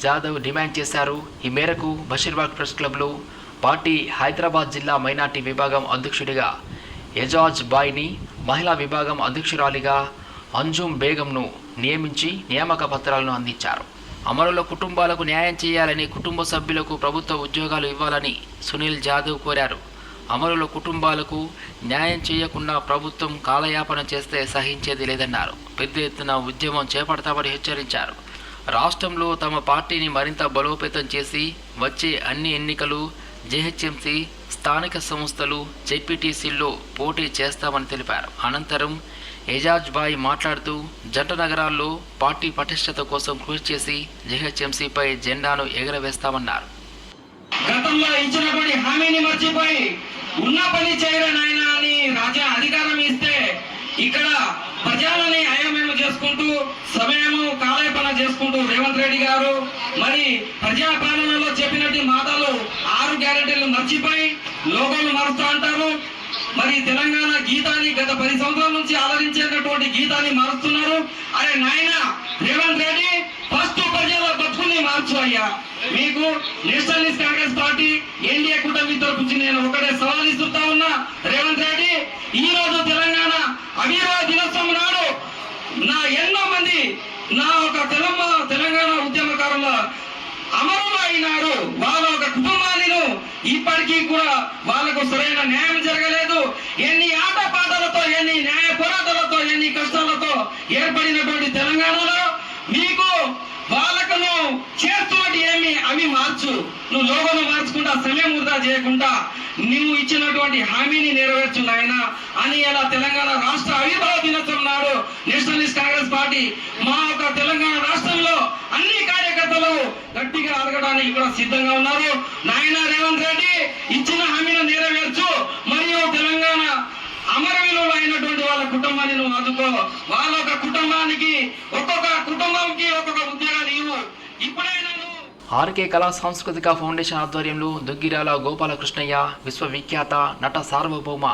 Jadhav demand చేశారు. ఈ మేరకు బషీర్బాగ్ ప్రెస్ క్లబ్లో పార్టీ హైదరాబాద్ జిల్లా మైనార్టీ విభాగం అధ్యక్షుడిగా ఎజాజ్ బాయ్ని, మహిళా విభాగం అధ్యక్షురాలిగా అంజుమ్ బేగంను నియమించి నియామక పత్రాలను అందించారు. అమరుల కుటుంబాలకు న్యాయం చేయాలని, కుటుంబ సభ్యులకు ప్రభుత్వ ఉద్యోగాలు ఇవ్వాలని సునీల్ జాదవ్ కోరారు. అమరుల కుటుంబాలకు న్యాయం చేయకుండా ప్రభుత్వం కాలయాపన చేస్తే సహించేది లేదన్నారు. పెద్ద ఎత్తున ఉద్యమం చేపడతామని హెచ్చరించారు. రాష్ట్రంలో తమ పార్టీని మరింత బలోపేతం చేసి వచ్చే అన్ని ఎన్నికలు జెహెచ్ఎంసీ, స్థానిక సంస్థలు, జెడ్పీటీసీల్లో పోటీ చేస్తామని తెలిపారు. అనంతరం ఎజాజ్ బాయ్ మాట్లాడుతూ జంట నగరాల్లో పార్టీ పటిష్టత కోసం కృషి చేసి జెహెచ్ఎంసీపై జెండాను ఎగరవేస్తామన్నారు. గతంలో ఇచ్చినటువంటి హామీని మర్చిపోయి ఉన్న పని చేయలేనాయన అని రాజ్య అధికారం ఇస్తే ఇక్కడ ప్రజలని అయోమయం చేసుకుంటూ సమయము కాలయాపన చేసుకుంటూ రేవంత్ రెడ్డి గారు మరి ప్రజాపాలనలో చెప్పినట్టు మాటలు 6 గ్యారెంటీలు మర్చిపోయి లోగోలు మారుస్తూ అంటారు. మరి తెలంగాణ గీతాన్ని గత 10 సంవత్సరాల నుంచి ఆదరించేటటువంటి గీతాన్ని మారుస్తున్నారు. అరే నాయన రేవంత్ రెడ్డి, ఫస్ట్ ప్రజల బతుకుని మార్చు అయ్యా. మీకు నేషనలిస్ట్ కాంగ్రెస్ పార్టీ ఎన్డీఏ కూటమి తరపు నేను ఒకటే సవాల్ ఇస్తుతా ఉన్నా. రేవంత్ రెడ్డి, ఈ రోజు తెలంగాణ అభివృద్ధి దినోత్సవం నాడు ఎన్నో మంది నా ఒక తెలంగాణ ఉద్యమకారుల అమరులు అయినారు. వాళ్ళ ఒక కుటుంబాన్ని ఇప్పటికీ కూడా వాళ్ళకు సరైన న్యాయం జరగలేదు. ఎన్ని ఆటపాటలతో, ఎన్ని న్యాయ పోరాటాలతో, ఎన్ని కష్టాలతో ఏర్పడినటువంటి తెలంగాణలో మీకు వాళ్ళకు చేస్తున్నట్టు ఏమి అవి మార్చు. నువ్వు లోగోను మార్చుకుంటా, సమయం వృధా చేయకుండా నువ్వు ఇచ్చినటువంటి హామీని నెరవేర్చు నాయన అని ఇలా తెలంగాణ రాష్ట్ర ఆవిర్భావ దినోత్సవం నాడు నేషనలిస్ట్ కాంగ్రెస్ పార్టీ మా యొక్క తెలంగాణ రాష్ట్రంలో అన్ని కార్యకర్తలు గట్టిగా అడగడానికి కూడా సిద్ధంగా ఉన్నారు. నాయన రేవంత్ రెడ్డి, ఇచ్చిన హామీని నెరవేర్చు. మరియు తెలంగాణ అమరవీరులు అయినటువంటి వాళ్ళ కుటుంబాన్ని నువ్వు ఆదుకో. వాళ్ళ ఒక కుటుంబానికి ఒక్కొక్క ఉద్యోగాలు ఇవ్వు. ఇప్పుడైనా ఆర్కే కళా సాంస్కృతిక ఫౌండేషన్ ఆధ్వర్యంలో దుగ్గిరాల గోపాలకృష్ణయ్య, విశ్వవిఖ్యాత నట సార్వభౌమ